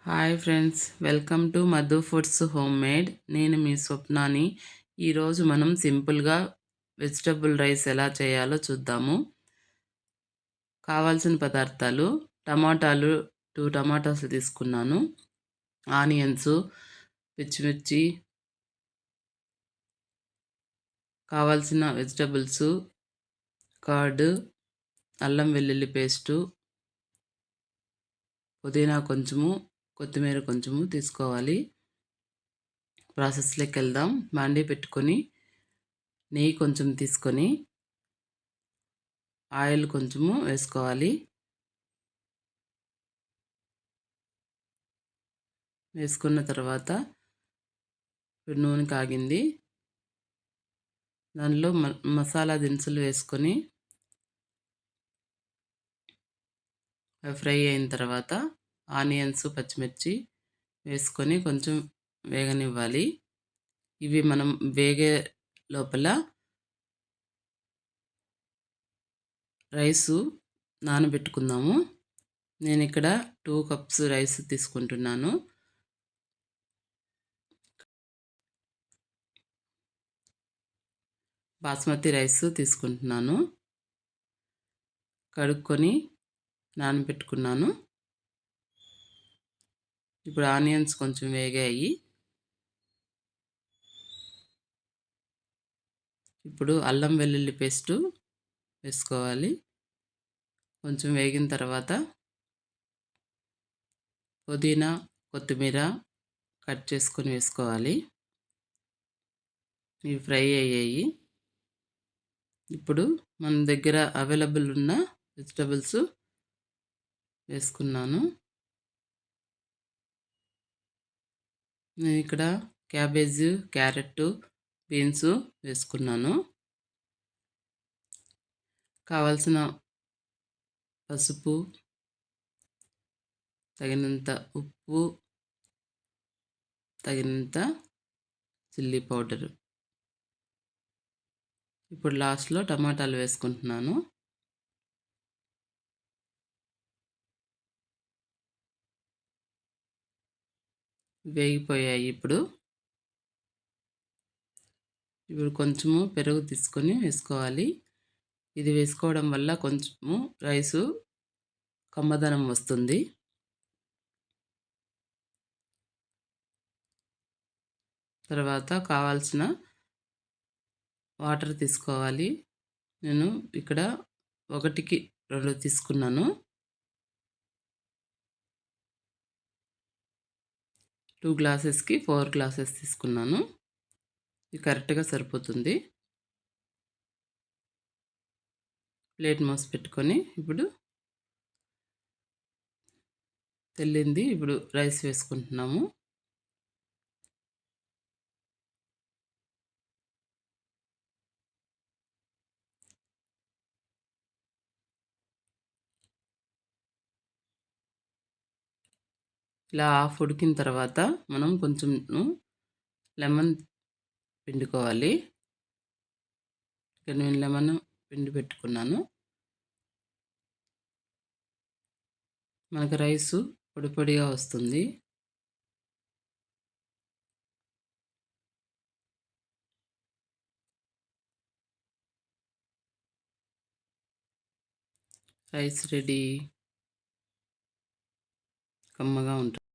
Hi friends, welcome to Madhu foods home made. నేను మీ స్వప్నాని. ఈరోజు మనం సింపుల్గా వెజిటబుల్ రైస్ ఎలా చేయాలో చూద్దాము. కావాల్సిన పదార్థాలు: టమాటాలు 2 టమాటాస్ తీసుకున్నాను, ఆనియన్స్, పచ్చిమిర్చి, కావాల్సిన వెజిటబుల్స్, కర్డ్, అల్లం వెల్లుల్లి పేస్టు, పుదీనా కొంచెము, కొత్తిమీర కొంచెము తీసుకోవాలి. ప్రాసెస్లోకి వెళ్దాం. బాండీ పెట్టుకొని నెయ్యి కొంచెం తీసుకొని ఆయిల్ కొంచెము వేసుకోవాలి. వేసుకున్న తర్వాత ఇప్పుడు నూనె కాగింది. దానిలో మసాలా దినుసులు వేసుకొని అవి ఫ్రై అయిన తర్వాత ఆనియన్స్, పచ్చిమిర్చి వేసుకొని కొంచెం వేగనివ్వాలి. ఇవి మనం వేగే లోపల రైసు నానబెట్టుకుందాము. నేను ఇక్కడ 2 కప్స్ రైస్ తీసుకుంటున్నాను. బాస్మతి రైస్ తీసుకుంటున్నాను. కడుక్కొని నానబెట్టుకున్నాను. ఇప్పుడు ఆనియన్స్ కొంచెం వేగాయి. ఇప్పుడు అల్లం వెల్లుల్లి పేస్టు వేసుకోవాలి. కొంచెం వేగిన తర్వాత పుదీనా, కొత్తిమీర కట్ చేసుకొని వేసుకోవాలి. ఇవి ఫ్రై అయ్యాయి. ఇప్పుడు మన దగ్గర అవైలబుల్ ఉన్న వెజిటబుల్స్ వేసుకున్నాను. నేను ఇక్కడ క్యాబేజ్, క్యారెట్, బీన్స్ వేసుకున్నాను. కావాల్సిన పసుపు, తగినంత ఉప్పు, తగినంత చిల్లీ పౌడరు. ఇప్పుడు లాస్ట్లో టమాటాలు వేసుకుంటున్నాను. వేగిపోయాయి. ఇప్పుడు కొంచెము పెరుగు తీసుకొని వేసుకోవాలి. ఇది వేసుకోవడం వల్ల కొంచెము రైసు కమ్మదనం వస్తుంది. తర్వాత కావాల్సిన వాటర్ తీసుకోవాలి. నేను ఇక్కడ 1కి 2 తీసుకున్నాను. 2 గ్లాసెస్కి 4 గ్లాసెస్ తీసుకున్నాను. ఇది కరెక్ట్గా సరిపోతుంది. ప్లేట్ మూసి పెట్టుకొని ఇప్పుడు తెల్లింది. ఇప్పుడు రైస్ వేసుకుంటున్నాము. ఇలా హాఫ్ ఉడికిన తర్వాత మనం కొంచెం లెమన్ పిండుకోవాలి. ఇక్కడ నేను లెమన్ పిండి పెట్టుకున్నాను. మనకు రైసు పొడి పొడిగా వస్తుంది. Rice ready. కమ్మగా ఉంటుంది.